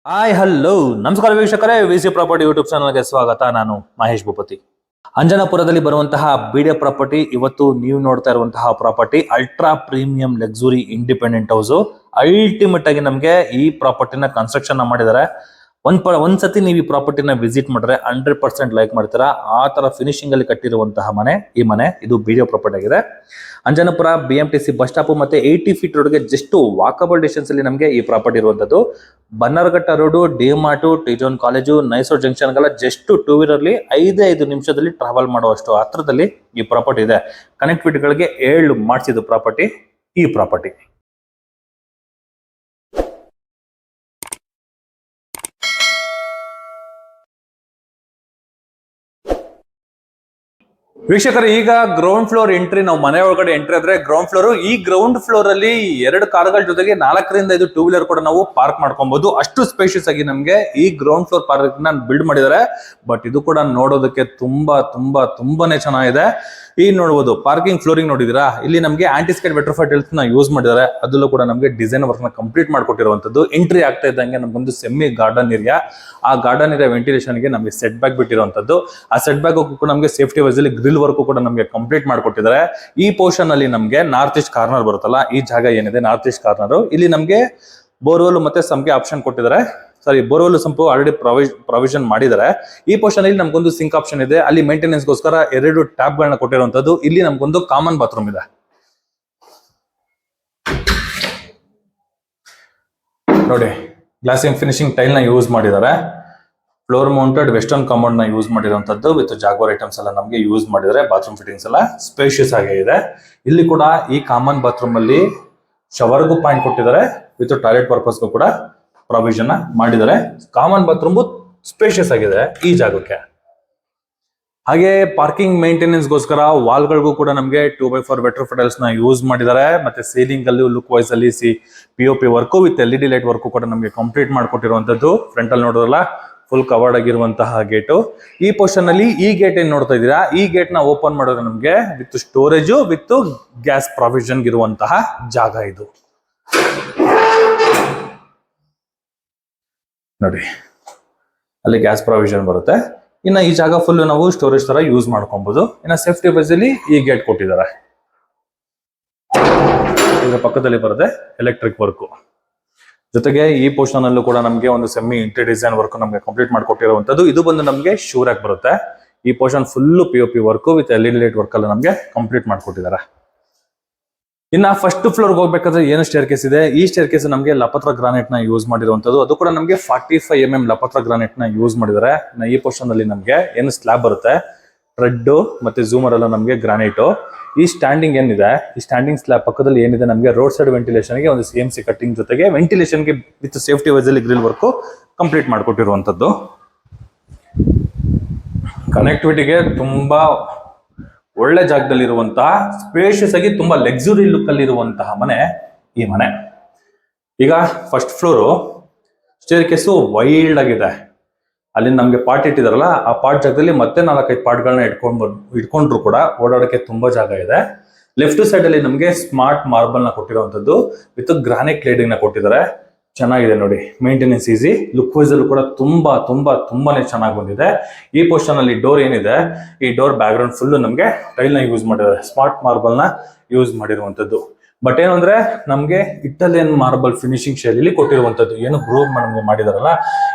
Hi hello ನಮಸ್ಕಾರ ವೀಕ್ಷಕರೇ, VC property YouTube ಚಾನಲ್ಗೆ ಸ್ವಾಗತ. ನಾನು ಮಹೇಶ್ ಭೂಪತಿ. ಅಂಜನಾಪುರದಲ್ಲಿ ಬರುವಂತಹ ಬಿಡಿಎ ಪ್ರಾಪರ್ಟಿ ಇವತ್ತು ನೀವು ನೋಡ್ತಾ ಇರುವಂತಹ property ultra premium luxury independent house. Ultimate ಆಗಿ ನಮಗೆ ಈ ಪ್ರಾಪರ್ಟಿನ ಕನ್ಸ್ಟ್ರಕ್ಷನ್ ಮಾಡಿದ್ದಾರೆ. ಒಂದ್ಸತಿ ನೀವು ಈ ಪ್ರಾಪರ್ಟಿನ ವಿಸಿಟ್ ಮಾಡಿದ್ರೆ 100% ಲೈಕ್ ಮಾಡ್ತೀರಾ. ಆ ತರ ಫಿನಿಶಿಂಗ್ ಅಲ್ಲಿ ಕಟ್ಟಿರುವಂತಹ ಮನೆ ಈ ಮನೆ. ಇದು ಬಿಡಿಎ ಪ್ರಾಪರ್ಟಿ ಆಗಿದೆ. ಅಂಜನಾಪುರ BMTC ಬಸ್ ಸ್ಟಾಪ್ ಮತ್ತೆ 80 ಫೀಟ್ ರೋಡ್ಗೆ ಜಸ್ಟ್ ವಾಕಬಲ್ ಡಿಸ್ಟೆನ್ಸ್ ಅಲ್ಲಿ ನಮಗೆ ಈ ಪ್ರಾಪರ್ಟಿ ಇರುವಂತದ್ದು. Bannerghatta road, D Mart, T John college, ನೈಸೂರ್ ಜಂಕ್ಷನ್ ಗೆಲ್ಲ ಜಸ್ಟ್ 2 ವೀಲರ್ಲಿ 5 ನಿಮಿಷದಲ್ಲಿ ಟ್ರಾವೆಲ್ ಮಾಡುವಷ್ಟು ಹತ್ರದಲ್ಲಿ ಈ ಪ್ರಾಪರ್ಟಿ ಇದೆ. ಕನೆಕ್ಟಿವಿಟಿಗಳಿಗೆ 7 ಮಾಡಿಸಿದ ಪ್ರಾಪರ್ಟಿ ಈ ಪ್ರಾಪರ್ಟಿ. ವೀಕ್ಷಕರು, ಈಗ ಗ್ರೌಂಡ್ ಫ್ಲೋರ್ ಎಂಟ್ರಿ, ನಾವು ಮನೆ ಒಳಗಡೆ ಎಂಟ್ರಿ ಆದ್ರೆ ಗ್ರೌಂಡ್ ಫ್ಲೋರ್. ಈ ಗ್ರೌಂಡ್ ಫ್ಲೋರ್ ಅಲ್ಲಿ 2 ಕಾರ್ಗಳ ಜೊತೆಗೆ 4 ರಿಂದ 5 2 ವೀಲರ್ ಕೂಡ ನಾವು ಪಾರ್ಕ್ ಮಾಡ್ಕೊಬಹುದು. ಅಷ್ಟು ಸ್ಪೇಷಿಯಸ್ ಆಗಿ ನಮಗೆ ಈ ಗ್ರೌಂಡ್ ಫ್ಲೋರ್ ಪಾರ್ಕ್ ನ ಬಿಲ್ಡ್ ಮಾಡಿದ್ದಾರೆ. ಬಟ್ ಇದು ಕೂಡ ನೋಡೋದಕ್ಕೆ ತುಂಬಾನೇ ಚೆನ್ನಾಗಿದೆ. ಈಗ ನೋಡಬಹುದು ಪಾರ್ಕಿಂಗ್ ಫ್ಲೋರಿಂಗ್ ನೋಡಿದಿರಾ, ಇಲ್ಲಿ ನಮಗೆ ಆಂಟಿಸ್ಕೇಟ್ ವೆಟ್ರಿಫೈಡ್ ಟೈಲ್ಸ್ ನ ಯೂಸ್ ಮಾಡಿದ್ದಾರೆ. ಅದರಲ್ಲೂ ಕೂಡ ನಮಗೆ ಡಿಸೈನ್ ವರ್ಕ್ ನ ಕಂಪ್ಲೀಟ್ ಮಾಡ್ಕೊಟ್ಟಿರುವಂತದ್ದು. ಎಂಟ್ರಿ ಆಗ್ತಾ ಇದ್ದಂಗೆ ನಮಗೊಂದು ಸೆಮಿ ಗಾರ್ಡನ್ ಏರಿಯಾ, ಆ ಗಾರ್ಡನ್ ಏರಿಯಾ ವೆಂಟಿಲೇಷನ್ ಗೆ ನಮಗೆ ಸೆಟ್ ಬ್ಯಾಕ್ ಬಿಟ್ಟಿರುವಂತದ್ದು. ಆ ಸೆಟ್ ಬ್ಯಾಕ್ ಕೂಡ ನಮಗೆ ಸೇಫ್ಟಿ ವೈಸ್ ಅಲ್ಲಿ ಗ್ರಿಲ್ ವರ್ಕ್ ಕೂಡ ನಮಗೆ ಕಂಪ್ಲೀಟ್ ಮಾಡ್ಕೊಟ್ಟಿದ್ದಾರೆ. ಈ ಪೋರ್ಷನ್ ಅಲ್ಲಿ ನಮಗೆ ನಾರ್ತ್ ಈಸ್ಟ್ ಕಾರ್ನರ್ ಬರುತ್ತಲ್ಲ, ಈ ಜಾಗ ಏನಿದೆ ನಾರ್ತ್ ಈಸ್ಟ್ ಕಾರ್ನರ್, ಇಲ್ಲಿ ನಮಗೆ ಬೋರ್ವೆಲ್ ಮತ್ತೆ ಸಂಪ್ಗೆ ಆಪ್ಷನ್ ಕೊಟ್ಟಿದ್ದಾರೆ. ಸಾರಿ, ಬೋರ್ವೆಲ್ ಸಂಪು ಆಲ್ರೆಡಿ ಪ್ರೊವಿಷನ್ ಮಾಡಿದ್ದಾರೆ. ಈ ಪೋರ್ಷನ್ ಅಲ್ಲಿ ನಮಗೊಂದು ಸಿಂಕ್ ಆಪ್ಷನ್ ಇದೆ. ಅಲ್ಲಿ ಮೇಂಟೆನೆನ್ಸ್ ಗೋಸ್ಕರ 2 ಟ್ಯಾಪ್ ಗಳನ್ನ ಕೊಟ್ಟಿರುವಂತದ್ದು. ಇಲ್ಲಿ ನಮಗೊಂದು ಕಾಮನ್ ಬಾತ್ರೂಮ್ ಇದೆ. ನೋಡಿ, ಗ್ಲಾಸಿಂಗ್ ಫಿನಿಶಿಂಗ್ ಟೈಲ್ ನ ಯೂಸ್ ಮಾಡಿದ್ದಾರೆ. ಫ್ಲೋರ್ ಮೌಂಟೆಡ್ ವೆಸ್ಟರ್ನ್ ಕಮೋಡ್ ನ ಯೂಸ್ ಮಾಡಿರುವಂತದ್ದು ವಿತ್ ಜಾಗ್ವಾರ್ ಐಟಮ್ಸ್ ಎಲ್ಲ ನಮಗೆ ಯೂಸ್ ಮಾಡಿದರೆ. ಬಾತ್ರೂಮ್ ಫಿಟ್ಟಿಂಗ್ಸ್ ಎಲ್ಲ ಸ್ಪೇಷಿಯಸ್ ಆಗಿ ಇದೆ. ಇಲ್ಲಿ ಕೂಡ ಈ ಕಾಮನ್ ಬಾತ್ರೂಮ್ ಅಲ್ಲಿ ಶವರ್ಗೂ ಪಾಯಿಂಟ್ ಕೊಟ್ಟಿದ್ದಾರೆ, ವಿತ್ ಟಾಯ್ಲೆಟ್ ಪರ್ಪಸ್ಗೂ ಕೂಡ ಪ್ರೊವಿಷನ್ ಮಾಡಿದ್ದಾರೆ. ಕಾಮನ್ ಬಾತ್ರೂಮ್ ಸ್ಪೇಷಿಯಸ್ ಆಗಿದೆ ಈ ಜಾಗಕ್ಕೆ. ಹಾಗೆ ಪಾರ್ಕಿಂಗ್ ಮೇಂಟೆನೆನ್ಸ್ ಗೋಸ್ಕರ ವಾಲ್ಗಳಿಗೂ ಕೂಡ ನಮಗೆ 2x4 ವೆಟ್ರಿಫೈಡ್ ಟೈಲ್ಸ್ ನ ಯೂಸ್ ಮಾಡಿದ್ದಾರೆ. ಮತ್ತೆ ಸೀಲಿಂಗ್ ಅಲ್ಲಿ ಲುಕ್ ವೈಸ್ ಅಲ್ಲಿ POP work with LED light work ಕೂಡ ನಮಗೆ ಕಂಪ್ಲೀಟ್ ಮಾಡ್ಕೊಟ್ಟಿರುವಂತದ್ದು. ಫ್ರಂಟ್ ಅಲ್ಲಿ ನೋಡೋದಲ್ಲ, ಫುಲ್ ಕವರ್ಡ್ ಆಗಿರುವಂತಹ ಗೇಟು. ಈ ಪೋರ್ಷನ್ ಅಲ್ಲಿ ಈ ಗೇಟ್ ಏನ್ ನೋಡ್ತಾ ಇದ್ದೀರಾ, ಈ ಗೇಟ್ ನ ಓಪನ್ ಮಾಡೋದು ನಮಗೆ with storage with gas provision ಇರುವಂತಹ ಜಾಗ ಇದು. ನೋಡಿ, ಅಲ್ಲಿ ಗ್ಯಾಸ್ ಪ್ರಾವಿಷನ್ ಬರುತ್ತೆ. ಇನ್ನ ಈ ಜಾಗ ಫುಲ್ ನಾವು ಸ್ಟೋರೇಜ್ ತರ ಯೂಸ್ ಮಾಡ್ಕೊಬಹುದು. ಇನ್ನ ಸೇಫ್ಟಿ ವೈಸ್ ಅಲ್ಲಿ ಈ ಗೇಟ್ ಕೊಟ್ಟಿದ್ದಾರೆ. ಇದರ ಪಕ್ಕದಲ್ಲಿ ಬರುತ್ತೆ ಎಲೆಕ್ಟ್ರಿಕ್ ವರ್ಕ್. ಜೊತೆಗೆ ಈ ಪೋರ್ಷನ್ ಅಲ್ಲೂ ಕೂಡ ನಮಗೆ ಒಂದು ಸೆಮಿ ಇಂಟೀರಿಯರ್ ಡಿಸೈನ್ ವರ್ಕ್ ನಮಗೆ ಕಂಪ್ಲೀಟ್ ಮಾಡ್ಕೊಟ್ಟಿರುವಂತದ್ದು. ಇದು ಬಂದು ನಮಗೆ ಶೂರಾಗಿ ಬರುತ್ತೆ. ಈ portion full POP work with LED light work ಅಲ್ಲಿ ನಮಗೆ ಕಂಪ್ಲೀಟ್ ಮಾಡ್ಕೊಟ್ಟಿದ್ದಾರೆ. ಇನ್ನ ಫಸ್ಟ್ ಫ್ಲೋರ್ ಹೋಗ್ಬೇಕಾದ್ರೆ ಏನು ಸ್ಟೇರ್ ಕೇಸ್ ಇದೆ, ಈ ಸ್ಟೇರ್ ಕೇಸ್ ನಮಗೆ ಲಪತ್ರ ಗ್ರಾನೈಟ್ ನ ಯೂಸ್ ಮಾಡಿರುವಂತದ್ದು. ಅದು ಕೂಡ ನಮಗೆ 45 mm ಲಪತ್ರ ಗ್ರಾನೈಟ್ ನ ಯೂಸ್ ಮಾಡಿದ್ದಾರೆ. ಈ ಪೋರ್ಷನ್ ಅಲ್ಲಿ ನಮಗೆ ಏನು ಸ್ಲ್ಯಾಬ್ ಬರುತ್ತೆ, ರೆಡ್ ಮತ್ತೆ ಝೂಮರ್ ಎಲ್ಲ ನಮಗೆ ಗ್ರಾನೈಟ್. ಈ ಸ್ಟ್ಯಾಂಡಿಂಗ್ ಏನಿದೆ, ಈ ಸ್ಟ್ಯಾಂಡಿಂಗ್ ಸ್ಲ್ಯಾಬ್ ಪಕ್ಕದಲ್ಲಿ ಏನಿದೆ ನಮಗೆ ರೋಡ್ ಸೈಡ್ ವೆಂಟಿಲೇಷನ್ ಗೆ ಒಂದು CMC ಕಟ್ಟಿಂಗ್ ಜೊತೆಗೆ ವೆಂಟಿಲೇಷನ್ ಗೆ ವಿತ್ ಸೇಫ್ಟಿ ವೈಸ್ ಅಲ್ಲಿ ಗ್ರಿಲ್ ವರ್ಕ್ ಕಂಪ್ಲೀಟ್ ಮಾಡ್ಕೊಟ್ಟಿರುವಂತದ್ದು. ಕನೆಕ್ಟಿವಿಟಿಗೆ ತುಂಬಾ ಒಳ್ಳೆ ಜಾಗದಲ್ಲಿ ಇರುವಂತಹ ಸ್ಪೇಷಿಯಸ್ ಆಗಿ ತುಂಬಾ ಲಕ್ಸುರಿ ಲುಕ್ ಅಲ್ಲಿ ಇರುವಂತಹ ಮನೆ ಈ ಮನೆ. ಈಗ first floor stair case wild ಆಗಿದೆ. ಅಲ್ಲಿ ನಮ್ಗೆ ಪಾರ್ಟ್ ಇಟ್ಟಿದಾರಲ್ಲ, ಆ ಪಾರ್ಟ್ ಜಾಗದಲ್ಲಿ ಮತ್ತೆ 4-5 ಪಾರ್ಟ್ಗಳನ್ನ ಇಟ್ಕೊಂಡ್ರು ಕೂಡ ಓಡಾಡಕ್ಕೆ ತುಂಬಾ ಜಾಗ ಇದೆ. ಲೆಫ್ಟ್ ಸೈಡ್ ಅಲ್ಲಿ ನಮಗೆ ಸ್ಮಾರ್ಟ್ ಮಾರ್ಬಲ್ ನ ಕೊಟ್ಟಿರುವಂತದ್ದು ವಿತ್ ಗ್ರಾನೈಟ್ ಕ್ಲೇಡಿಂಗ್ ನ ಕೊಟ್ಟಿದ್ದಾರೆ. ಚೆನ್ನಾಗಿದೆ ನೋಡಿ, ಮೇಂಟೆನೆನ್ಸ್ ಈಸಿ. ಲುಕ್ ವೈಸ್ ಅಲ್ಲೂ ಕೂಡ ತುಂಬಾನೇ ಚೆನ್ನಾಗಿ ಬಂದಿದೆ. ಈ ಪೋರ್ಷನ್ ಅಲ್ಲಿ ಡೋರ್ ಏನಿದೆ, ಈ ಡೋರ್ ಬ್ಯಾಕ್ ಗ್ರೌಂಡ್ ಫುಲ್ ನಮಗೆ ಟೈಲ್ ನ ಯೂಸ್ ಮಾಡಿದ್ದಾರೆ, ಸ್ಮಾರ್ಟ್ ಮಾರ್ಬಲ್ ನ ಯೂಸ್ ಮಾಡಿರುವಂತದ್ದು. ಬಟ್ ಏನು ಅಂದ್ರೆ ನಮ್ಗೆ ಇಟಾಲಿಯನ್ ಮಾರ್ಬಲ್ ಫಿನಿಶಿಂಗ್ ಶೈಲಿಯಲ್ಲಿ ಕೊಟ್ಟಿರುವಂತದ್ದು. ಏನು ಗ್ರೂವ್ ನಮಗೆ ಮಾಡಿದಾರಲ್ಲ,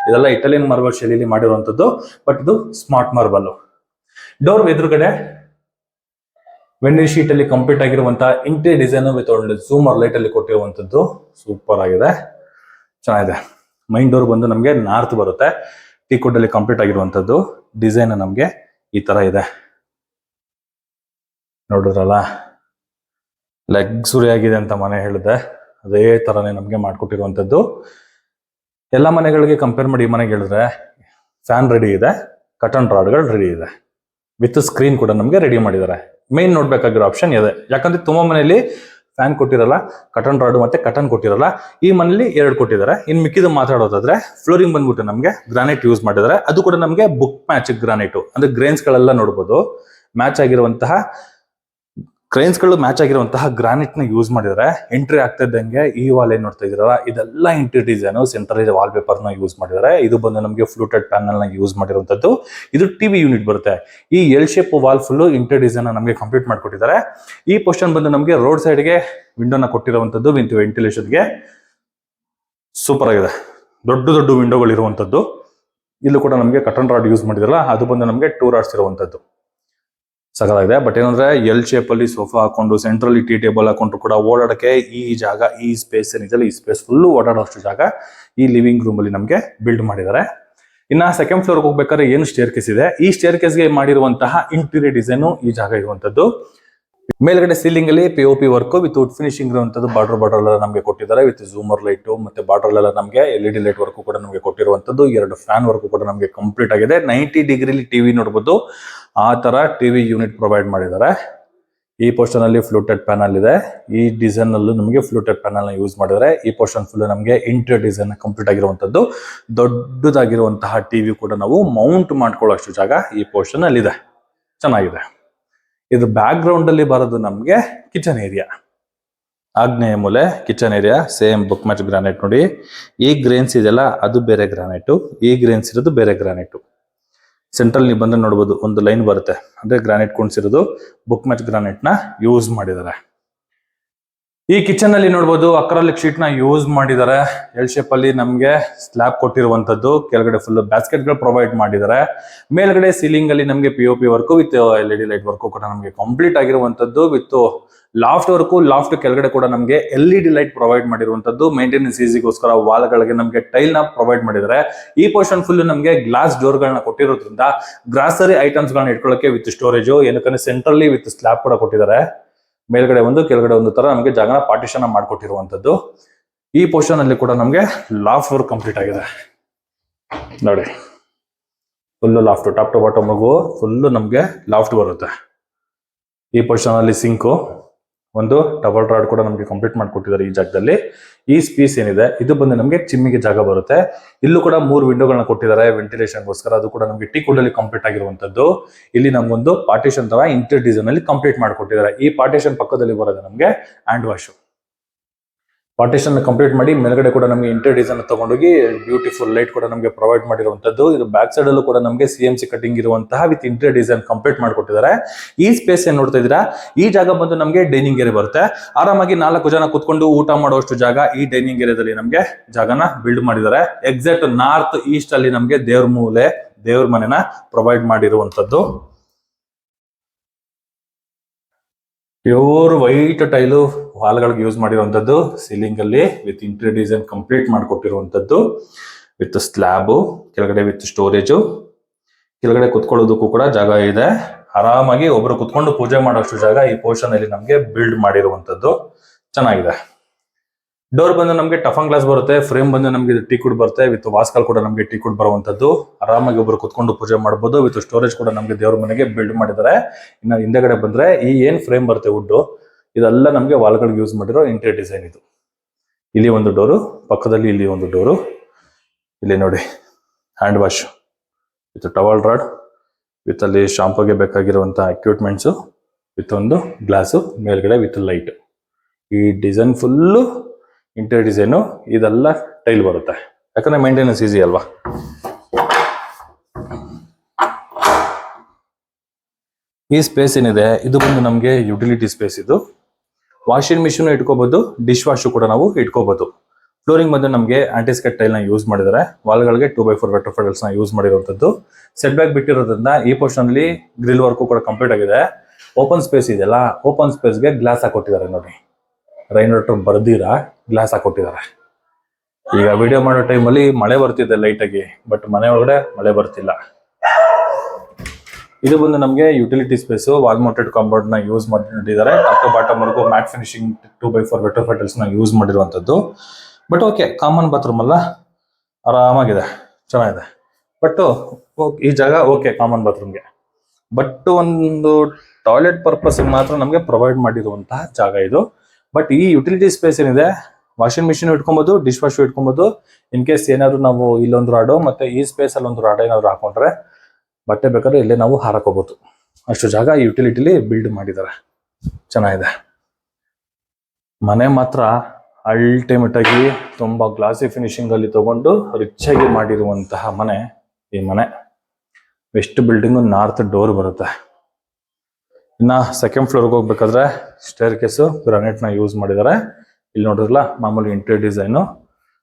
ಇದೆಲ್ಲ ಇಟಾಲಿಯನ್ ಮಾರ್ಬಲ್ ಶೈಲಿಯಲ್ಲಿ ಮಾಡಿರುವಂತದ್ದು. ಬಟ್ ಇದು ಸ್ಮಾರ್ಟ್ ಮಾರ್ಬಲ್. ಡೋರ್ ಎದುರುಗಡೆ ವೆಂಡಿಂಗ್ ಶೀಟ್ ಅಲ್ಲಿ ಕಂಪ್ಲೀಟ್ ಆಗಿರುವಂತಹ ಇಂಟೀರಿಯರ್ ಡಿಸೈನ್ ವಿತ್ ಒಳ್ಳೆ ಝೂಮರ್ ಲೈಟ್ ಅಲ್ಲಿ ಕೊಟ್ಟಿರುವಂತದ್ದು ಸೂಪರ್ ಆಗಿದೆ, ಚೆನ್ನಾಗಿದೆ. ಮೈನ್ ಡೋರ್ ಬಂದು ನಮಗೆ ನಾರ್ತ್ ಬರುತ್ತೆ. ಟೀಕುಡ್ ಅಲ್ಲಿ ಕಂಪ್ಲೀಟ್ ಆಗಿರುವಂತದ್ದು. ಡಿಸೈನ್ ನಮಗೆ ಈ ತರ ಇದೆ, ನೋಡಿದ್ರಲ್ಲ. ಲಕ್ಸುರಿ ಆಗಿದೆ ಅಂತ ಮನೆ ಹೇಳಿದೆ, ಅದೇ ತರನೇ ನಮಗೆ ಮಾಡ್ಕೊಟ್ಟಿರುವಂತದ್ದು. ಎಲ್ಲ ಮನೆಗಳಿಗೆ ಕಂಪೇರ್ ಮಾಡಿ ಈ ಮನೆಗೆ ಹೇಳಿದ್ರೆ ಫ್ಯಾನ್ ರೆಡಿ ಇದೆ, ಕಟನ್ ರಾಡ್ಗಳು ರೆಡಿ ಇದೆ, ವಿತ್ ಸ್ಕ್ರೀನ್ ಕೂಡ ನಮಗೆ ರೆಡಿ ಮಾಡಿದ್ದಾರೆ. ಮೇನ್ ನೋಡ್ಬೇಕಾಗಿರೋ ಆಪ್ಷನ್ ಇದೆ. ಯಾಕಂದ್ರೆ ತುಂಬಾ ಮನೆಯಲ್ಲಿ ಫ್ಯಾನ್ ಕೊಟ್ಟಿರಲ್ಲ, ಕಟನ್ ರಾಡ್ ಮತ್ತೆ ಕಟನ್ ಕೊಟ್ಟಿರಲ್ಲ. ಈ ಮನೇಲಿ 2 ಕೊಟ್ಟಿದ್ದಾರೆ. ಇನ್ ಮಿಕ್ಕಿದ ಮಾತಾಡೋದಾದ್ರೆ ಫ್ಲೋರಿಂಗ್ ಬಂದ್ಬಿಟ್ಟು ನಮಗೆ ಗ್ರಾನೈಟ್ ಯೂಸ್ ಮಾಡಿದ್ದಾರೆ. ಅದು ಕೂಡ ನಮಗೆ ಬುಕ್ ಮ್ಯಾಚ್ ಗ್ರಾನೈಟ್, ಅಂದ್ರೆ ಗ್ರೇನ್ಸ್ ಗಳೆಲ್ಲ ನೋಡ್ಬೋದು ಮ್ಯಾಚ್ ಆಗಿರುವಂತಹ ಕ್ರೈನ್ಸ್ ಗಳು ಮ್ಯಾಚ್ ಆಗಿರುವಂತಹ ಗ್ರಾನೈಟ್ ನ ಯೂಸ್ ಮಾಡಿದ್ದಾರೆ. ಎಂಟ್ರಿ ಆಗ್ತಾ ಇದ್ದಂಗೆ ಈ ವಾಲ್ ಏನ್ ನೋಡ್ತಾ ಇದೀರಲ್ಲ, ಇದೆಲ್ಲ interior design central wall paper ನ ಯೂಸ್ ಮಾಡಿದ್ದಾರೆ. ಇದು ಬಂದು ನಮಗೆ ಫ್ಲೂಟೆಡ್ ಪ್ಯಾನಲ್ ನ ಯೂಸ್ ಮಾಡಿರುವಂತದ್ದು. ಇದು ಟಿವಿ ಯೂನಿಟ್ ಬರುತ್ತೆ. ಈ L shape wall full interior design ನಮಗೆ ಕಂಪ್ಲೀಟ್ ಮಾಡ್ಕೊಟ್ಟಿದ್ದಾರೆ. ಈ ಪೋರ್ಷನ್ ಬಂದು ನಮಗೆ ರೋಡ್ ಸೈಡ್ ಗೆ ವಿಂಡೋನ ಕೊಟ್ಟಿರುವಂತದ್ದು ವಿತ್ ವೆಂಟಿಲೇಷನ್ ಗೆ. ಸೂಪರ್ ಆಗಿದೆ. ದೊಡ್ಡ ದೊಡ್ಡ ವಿಂಡೋಗಳು ಇರುವಂತದ್ದು. ಇಲ್ಲೂ ಕೂಡ ನಮಗೆ ಕಟನ್ ರಾಡ್ ಯೂಸ್ ಮಾಡಿದಾರಲ್ಲ, ಅದು ಬಂದು ನಮಗೆ 2 ರಾಡ್ಸ್ ಇರುವಂತದ್ದು. ಸಕಲಾಗಿದೆ. ಬಟ್ ಏನಂದ್ರೆ ಎಲ್ ಶೇಪ್ ಅಲ್ಲಿ ಸೋಫಾ ಹಾಕೊಂಡು ಸೆಂಟ್ರಲ್ಲಿ ಟೀ ಟೇಬಲ್ ಹಾಕೊಂಡ್ರು ಕೂಡ ಓಡಾಡಕ್ಕೆ ಈ ಜಾಗ, ಈ ಸ್ಪೇಸ್ ಏನಿದೆ, ಈ ಸ್ಪೇಸ್ ಫುಲ್ ಓಡಾಡೋಷ್ಟು ಜಾಗ ಈ ಲಿವಿಂಗ್ ರೂಮ್ ಅಲ್ಲಿ ನಮಗೆ ಬಿಲ್ಡ್ ಮಾಡಿದ್ದಾರೆ. ಇನ್ನ ಸೆಕೆಂಡ್ ಫ್ಲೋರ್ ಹೋಗ್ಬೇಕಾದ್ರೆ ಏನು ಸ್ಟೇರ್ ಕೇಸ್ ಇದೆ, ಈ ಸ್ಟೇರ್ ಕೇಸ್ಗೆ ಮಾಡಿರುವಂತಹ ಇಂಟೀರಿಯರ್ ಡಿಸೈನ್ ಈ ಜಾಗ ಇರುವಂತದ್ದು. ಮೇಲ್ಗಡೆ ಸೀಲಿಂಗ್ ಅಲ್ಲಿ POP work with wood finishing ಇರುವಂತದ್ದು. ಬಾರ್ಡರ್ ಎಲ್ಲ ನಮಗೆ ಕೊಟ್ಟಿದ್ದಾರೆ ವಿತ್ ಝೂಮರ್ ಲೈಟ್, ಮತ್ತೆ ಬಾರ್ಡರ್ ಎಲ್ಲ ನಮಗೆ LED ಲೈಟ್ ವರ್ಕ್ ಕೂಡ ನಮಗೆ ಕೊಟ್ಟಿರುವಂತದ್ದು. 2 ಫ್ಯಾನ್ ವರ್ಕ್ ಕೂಡ ನಮಗೆ ಕಂಪ್ಲೀಟ್ ಆಗಿದೆ. 90 ಡಿಗ್ರಿಲಿ ಟಿವಿ ನೋಡಬಹುದು, ಆ ತರ ಟಿವಿ ಯೂನಿಟ್ ಪ್ರೊವೈಡ್ ಮಾಡಿದ್ದಾರೆ. ಈ ಪೋರ್ಷನ್ ಅಲ್ಲಿ ಫ್ಲೂಟೆಡ್ ಪ್ಯಾನಲ್ ಇದೆ. ಈ ಡಿಸೈನ್ ಅಲ್ಲೂ ನಮಗೆ ಫ್ಲೂಟೆಡ್ ಪ್ಯಾನಲ್ ನ ಯೂಸ್ ಮಾಡಿದ್ದಾರೆ. ಈ ಪೋರ್ಷನ್ ಫುಲ್ ನಮಗೆ ಇಂಟೀರಿಯರ್ ಡಿಸೈನ್ ಕಂಪ್ಲೀಟ್ ಆಗಿರುವಂತದ್ದು. ದೊಡ್ಡದಾಗಿರುವಂತಹ ಟಿವಿ ಕೂಡ ನಾವು ಮೌಂಟ್ ಮಾಡ್ಕೊಳ್ಳೋಷ್ಟು ಜಾಗ ಈ ಪೋರ್ಷನ್ ಅಲ್ಲಿ ಇದೆ. ಚೆನ್ನಾಗಿದೆ. ಇದು ಬ್ಯಾಕ್ ಗ್ರೌಂಡ್ ಅಲ್ಲಿ ಬರೋದು ನಮಗೆ ಕಿಚನ್ ಏರಿಯಾ. ಆಗ್ನೇಯ ಮೂಲೆ kitchen area. Same book match granite ನೋಡಿ. ಈ ಗ್ರೇನ್ಸ್ ಇದೆಲ್ಲ ಅದು ಬೇರೆ ಗ್ರಾನೈಟ್, ಈ ಗ್ರೇನ್ಸ್ ಇರೋದು ಬೇರೆ ಗ್ರಾನೈಟ್. ಸೆಂಟ್ರಲ್ ನೀವು ಬಂದ್ರೆ ನೋಡಬಹುದು ಒಂದು ಲೈನ್ ಬರುತ್ತೆ, ಅಂದ್ರೆ ಗ್ರಾನೈಟ್ ಕುಣಿಸಿರೋದು ಬುಕ್ ಮ್ಯಾಚ್ ಗ್ರಾನೈಟ್ ನ ಯೂಸ್ ಮಾಡಿದ್ದಾರೆ. ಈ ಕಿಚನ್ ಅಲ್ಲಿ ನೋಡಬಹುದು ಅಕ್ರಾಲಿಕ್ ಶೀಟ್ ನ ಯೂಸ್ ಮಾಡಿದ್ದಾರೆ. ಎಲ್ ಶೇಪ್ ಅಲ್ಲಿ ನಮಗೆ ಸ್ಲ್ಯಾಬ್ ಕೊಟ್ಟಿರುವಂತದ್ದು. ಕೆಳಗಡೆ ಫುಲ್ ಬ್ಯಾಸ್ಕೆಟ್ ಗಳು ಪ್ರೊವೈಡ್ ಮಾಡಿದ್ದಾರೆ. ಮೇಲ್ಗಡೆ ಸೀಲಿಂಗ್ ಅಲ್ಲಿ ನಮಗೆ POP work with LED light work ಕೂಡ ನಮಗೆ ಕಂಪ್ಲೀಟ್ ಆಗಿರುವಂತದ್ದು. ವಿತ್ ಲಾಫ್ಟ್ ವರ್ಕ್, ಲಾಫ್ಟ್ ಕೆಳಗಡೆ ಕೂಡ ನಮಗೆ LED ಲೈಟ್ ಪ್ರೊವೈಡ್ ಮಾಡಿರುವಂತದ್ದು. ಮೇಂಟೆನೆನ್ಸ್ ಈಸಿಗೋಸ್ಕರ ವಾಲ್ ಗಳಿಗೆ ನಮಗೆ ಟೈಲ್ ನ ಪ್ರೊವೈಡ್ ಮಾಡಿದ್ದಾರೆ. ಈ ಪೋರ್ಷನ್ ಫುಲ್ ನಮಗೆ ಗ್ಲಾಸ್ ಡೋರ್ ಗಳನ್ನ ಕೊಟ್ಟಿರೋದ್ರಿಂದ ಗ್ರಾಸರಿ ಐಟಮ್ಸ್ ಗಳನ್ನ ಇಟ್ಕೊಳ್ಳೋಕೆ ವಿತ್ ಸ್ಟೋರೇಜ್. ಏನಕ್ಕಂದ್ರೆ ಸೆಂಟ್ರಲ್ಲಿ ವಿತ್ ಸ್ಲ್ಯಾಬ್ ಕೂಡ ಕೊಟ್ಟಿದ್ದಾರೆ. ಮೇಲ್ಗಡೆ ಒಂದು ಕೆಳಗಡೆ ಒಂದು ತರ ನಮಗೆ ಜಾಗನ ಪಾರ್ಟಿಷನ್ ಮಾಡಿಕೊಟ್ಟಿರುವಂತದ್ದು. ಈ ಪೋರ್ಷನ್ ಅಲ್ಲಿ ಕೂಡ ನಮಗೆ ಲಾಫ್ಟ್ ವರ್ಕ್ ಕಂಪ್ಲೀಟ್ ಆಗಿದೆ ನೋಡಿ. Full loft, top to bottom full ನಮಗೆ ಲಾಫ್ಟ್ ಬರುತ್ತೆ. ಈ ಪೋರ್ಷನ್ ಅಲ್ಲಿ ಸಿಂಕು, ಒಂದು ಡಬಲ್ ರಾಡ್ ಕೂಡ ನಮಗೆ ಕಂಪ್ಲೀಟ್ ಮಾಡಿಕೊಟ್ಟಿದ್ದಾರೆ ಈ ಜಾಗದಲ್ಲಿ. ಈ ಸ್ಪೇಸ್ ಏನಿದೆ ಇದು ಬಂದು ನಮಗೆ ಚಿಮ್ಮಿಗೆ ಜಾಗ ಬರುತ್ತೆ. ಇಲ್ಲೂ ಕೂಡ 3 ವಿಂಡೋಗಳನ್ನ ಕೊಟ್ಟಿದ್ದಾರೆ ವೆಂಟಿಲೇಷನ್ಗೋಸ್ಕರ. ಅದು ಕೂಡ ನಮಗೆ ಟೀ ಕುಡ್ ಅಲ್ಲಿ ಕಂಪ್ಲೀಟ್ ಆಗಿರುವಂತದ್ದು. ಇಲ್ಲಿ ನಮಗೊಂದು ಪಾರ್ಟಿಷನ್ ತರ ಇಂಟೀರಿಯರ್ ಡಿಸೈನ್ ಅಲ್ಲಿ ಕಂಪ್ಲೀಟ್ ಮಾಡಿಕೊಟ್ಟಿದ್ದಾರೆ. ಈ ಪಾರ್ಟಿಷನ್ ಪಕ್ಕದಲ್ಲಿ ಬರೋದು ನಮಗೆ ಹ್ಯಾಂಡ್ ವಾಶ್. ಪಾರ್ಟಿಷನ್ ಕಂಪ್ಲೀಟ್ ಮಾಡಿ ಮೇಲ್ಗಡೆ ಕೂಡ ನಮಗೆ ಇಂಟೀರಿಯರ್ ಡಿಸೈನ್ ತಗೊಂಡೋಗಿ ಬ್ಯೂಟಿಫುಲ್ ಲೈಟ್ ಕೂಡ ನಮಗೆ ಪ್ರೊವೈಡ್ ಮಾಡಿರುವಂತದ್ದು. ಇದು ಬ್ಯಾಕ್ ಸೈಡ್ ಅಲ್ಲೂ ಕೂಡ ನಮಗೆ CMC ಕಟಿಂಗ್ ಇರುವಂತಹ ವಿತ್ ಇಂಟೀರಿಯರ್ ಡಿಸೈನ್ ಕಂಪ್ಲೀಟ್ ಮಾಡಿಕೊಟ್ಟಿದ್ದಾರೆ. ಈ ಸ್ಪೇಸ್ ಏನ್ ನೋಡ್ತಾ ಇದ್ದೀರಾ, ಈ ಜಾಗ ಬಂದು ನಮಗೆ ಡೈನಿಂಗ್ ಏರಿಯಾ ಬರುತ್ತೆ. ಆರಾಮಾಗಿ 4 ಜನ ಕುತ್ಕೊಂಡು ಊಟ ಮಾಡುವಷ್ಟು ಜಾಗ ಈ ಡೈನಿಂಗ್ ಏರಿಯಾದಲ್ಲಿ ನಮಗೆ ಜಾಗನ ಬಿಲ್ಡ್ ಮಾಡಿದ್ದಾರೆ. ಎಕ್ಸಾಕ್ಟ್ ನಾರ್ತ್ ಈಸ್ಟ್ ಅಲ್ಲಿ ನಮಗೆ ದೇವ್ರ ಮೂಲೆ, ದೇವ್ರ ಮನೆನ ಪ್ರೊವೈಡ್ ಮಾಡಿರುವಂತದ್ದು. ಪ್ಯೂರ್ ವೈಟ್ ಟೈಲು ವಾಲ್ಗಳಿಗೆ ಯೂಸ್ ಮಾಡಿರುವಂತದ್ದು. ಸೀಲಿಂಗ್ ಅಲ್ಲಿ ವಿತ್ ಇಂಟೀರಿಯರ್ ಡಿಸೈನ್ ಕಂಪ್ಲೀಟ್ ಮಾಡಿಕೊಟ್ಟಿರುವಂತದ್ದು. ವಿತ್ ಸ್ಲ್ಯಾಬ್, ಕೆಳಗಡೆ ವಿತ್ ಸ್ಟೋರೇಜು, ಕೆಳಗಡೆ ಕುತ್ಕೊಳ್ಳೋದಕ್ಕೂ ಕೂಡ ಜಾಗ ಇದೆ. ಆರಾಮಾಗಿ ಒಬ್ರು ಕುತ್ಕೊಂಡು ಪೂಜೆ ಮಾಡೋಷ್ಟು ಜಾಗ ಈ ಪೋರ್ಷನ್ ಅಲ್ಲಿ ನಮಗೆ ಬಿಲ್ಡ್ ಮಾಡಿರುವಂತದ್ದು. ಚೆನ್ನಾಗಿದೆ. ಡೋರ್ ಬಂದು ನಮಗೆ ಟಫನ್ ಗ್ಲಾಸ್ ಬರುತ್ತೆ. ಫ್ರೇಮ್ ಬಂದು ನಮಗೆ ಟೀ ಕುಡ್ ಬರುತ್ತೆ. ವಿತ್ ವಾಸ್ಕಲ್ ಕೂಡ ನಮಗೆ ಟೀ ಕುಡ್ ಬರುವಂತದ್ದು. ಆರಾಮಾಗಿ ಒಬ್ರು ಕುತ್ಕೊಂಡು ಪೂಜೆ ಮಾಡಬಹುದು. ವಿತ್ ಸ್ಟೋರೇಜ್ ಕೂಡ ನಮಗೆ ದೇವ್ರ ಮನೆಗೆ ಬಿಲ್ಡ್ ಮಾಡಿದ್ದಾರೆ. ಇನ್ನು ಹಿಂದೆಗಡೆ ಬಂದ್ರೆ ಈ ಏನ್ ಫ್ರೇಮ್ ಬರುತ್ತೆ ವುಡ್, ಇದೆಲ್ಲ ನಮಗೆ ವಾಲ್ಗಳಿಗೆ ಯೂಸ್ ಮಾಡಿರೋ ಇಂಟೀರಿಯರ್ ಡಿಸೈನ್ ಇದು. ಇಲ್ಲಿ ಒಂದು ಡೋರು, ಪಕ್ಕದಲ್ಲಿ ಇಲ್ಲಿ ಒಂದು ಡೋರು. ಇಲ್ಲಿ ನೋಡಿ hand wash with towel rod, with ಅಲ್ಲಿ ಶಾಂಪೂಗೆ ಬೇಕಾಗಿರುವಂತಹ ಎಕ್ವಿಪ್ಮೆಂಟ್ಸ್, ವಿತ್ ಒಂದು ಗ್ಲಾಸು, ಮೇಲ್ಗಡೆ ವಿತ್ ಲೈಟ್. ಈ ಡಿಸೈನ್ ಫುಲ್ಲು ಇಂಟೀರಿಯರ್ ಡಿಸೈನು. ಇದೆಲ್ಲ ಟೈಲ್ ಬರುತ್ತೆ, ಯಾಕಂದ್ರೆ ಮೇಂಟೆನೆನ್ಸ್ ಈಸಿ ಅಲ್ವಾ. ಈ ಸ್ಪೇಸ್ ಏನಿದೆ ಇದು ಬಂದು ನಮಗೆ ಯುಟಿಲಿಟಿ ಸ್ಪೇಸ್. ಇದು ವಾಷಿಂಗ್ ಮಿಷಿನ್ ಇಟ್ಕೋಬಹುದು, ಡಿಶ್ ವಾಶ್ ಕೂಡ ನಾವು ಇಟ್ಕೋಬಹುದು. ಫ್ಲೋರಿಂಗ್ ಬಂದು ನಮಗೆ ಆಂಟಿಸ್ಕೆಟ್ ಟೈಲ್ ನ ಯೂಸ್ ಮಾಡಿದ್ದಾರೆ. ವಾಲ್ಗಳಿಗೆ 2x4 ವೆಟ್ರೋಫೈಡಲ್ಸ್ ನ ಯೂಸ್ ಮಾಡಿರುವಂತದ್ದು. ಸೆಟ್ ಬ್ಯಾಕ್ ಬಿಟ್ಟಿರೋದ್ರಿಂದ ಈ ಪೋರ್ಷನ್ ಅಲ್ಲಿ ಗ್ರಿಲ್ ವರ್ಕ್ ಕೂಡ ಕಂಪ್ಲೀಟ್ ಆಗಿದೆ. ಓಪನ್ ಸ್ಪೇಸ್ ಇದೆಯಲ್ಲ, ಓಪನ್ ಸ್ಪೇಸ್ಗೆ ಗ್ಲಾಸ್ ಹಾಕೊಟ್ಟಿದ್ದಾರೆ ನೋಡಿ. ರೈನ್ ವಾಟರ್ ಬರ್ದಿರಾ ಗ್ಲಾಸ್ ಹಾಕೊಟ್ಟಿದ್ದಾರೆ. ಈಗ ವಿಡಿಯೋ ಮಾಡೋ ಟೈಮಲ್ಲಿ ಮಳೆ ಬರ್ತಿದೆ ಲೈಟ್ ಆಗಿ, ಬಟ್ ಮನೆ ಒಳಗಡೆ ಮಳೆ ಬರ್ತಿಲ್ಲ. ಇದು ಬಂದು ನಮಗೆ utility space. Wall mounted compound ನ ಯೂಸ್ ಮಾಡಿದ್ದಾರೆ. ಟಾಪ್ ಟು ಬಾಟಮ್ ವರ್ಗು ಮ್ಯಾಟ್ ಫಿನಿಶಿಂಗ್ 2x4 ವೆಟ್ರೋಫೈಡಲ್ಸ್ ನ ಯೂಸ್ ಮಾಡಿರುವಂತದ್ದು. ಬಟ್ ಓಕೆ, ಕಾಮನ್ ಬಾತ್ರೂಮ್ ಅಲ್ಲ, ಆರಾಮಾಗಿದೆ, ಚೆನ್ನಾಗಿದೆ. ಬಟ್ ಈ ಜಾಗ ಓಕೆ ಕಾಮನ್ ಬಾತ್ರೂಮ್ಗೆ. ಬಟ್ ಒಂದು ಟಾಯ್ಲೆಟ್ ಪರ್ಪಸ್ ಮಾತ್ರ ನಮಗೆ ಪ್ರೊವೈಡ್ ಮಾಡಿರುವಂತಹ ಜಾಗ ಇದು. ಬಟ್ ಈ ಯುಟಿಲಿಟಿ ಸ್ಪೇಸ್ ಏನಿದೆ, ವಾಷಿಂಗ್ ಮಿಷಿನ್ ಇಟ್ಕೊಬಹುದು, ಡಿಶ್ ವಾಶ್ ಇಟ್ಕೊಬಹುದು. ಇನ್ ಕೇಸ್ ಏನಾದ್ರು ನಾವು ಇಲ್ಲೊಂದು ರಾಡು ಮತ್ತೆ ಈ ಸ್ಪೇಸ್ ಅಲ್ಲಿ ಒಂದು ರಾಡ್ ಏನಾದ್ರು ಹಾಕೊಂಡ್ರೆ ಬಟ್ಟೆ ಬೇಕಾದ್ರೆ ಇಲ್ಲೇ ನಾವು ಹಾರಕೋಬಹುದು. ಅಷ್ಟು ಜಾಗ ಯುಟಿಲಿಟಿಲಿ ಬಿಲ್ಡ್ ಮಾಡಿದ್ದಾರೆ. ಚೆನ್ನಾಗಿದೆ. ಮನೆ ಮಾತ್ರ ಅಲ್ಟಿಮೇಟ್ ಆಗಿ ತುಂಬಾ ಗ್ಲಾಸಿ ಫಿನಿಶಿಂಗ್ ಅಲ್ಲಿ ತಗೊಂಡು ರಿಚ್ ಆಗಿ ಮಾಡಿರುವಂತಹ ಮನೆ ಈ ಮನೆ. ವೆಸ್ಟ್ ಬಿಲ್ಡಿಂಗ್ ನಾರ್ತ್ ಡೋರ್ ಬರುತ್ತೆ. ಇನ್ನ ಸೆಕೆಂಡ್ ಫ್ಲೋರ್ಗೆ ಹೋಗ್ಬೇಕಾದ್ರೆ ಸ್ಟೇರ್ ಕೇಸು ಗ್ರಾನೈಟ್ ನ ಯೂಸ್ ಮಾಡಿದ್ದಾರೆ. ಇಲ್ಲಿ ನೋಡಿದ್ರಲ್ಲ ಮಾಮೂಲಿ ಇಂಟೀರಿಯರ್ ಡಿಸೈನು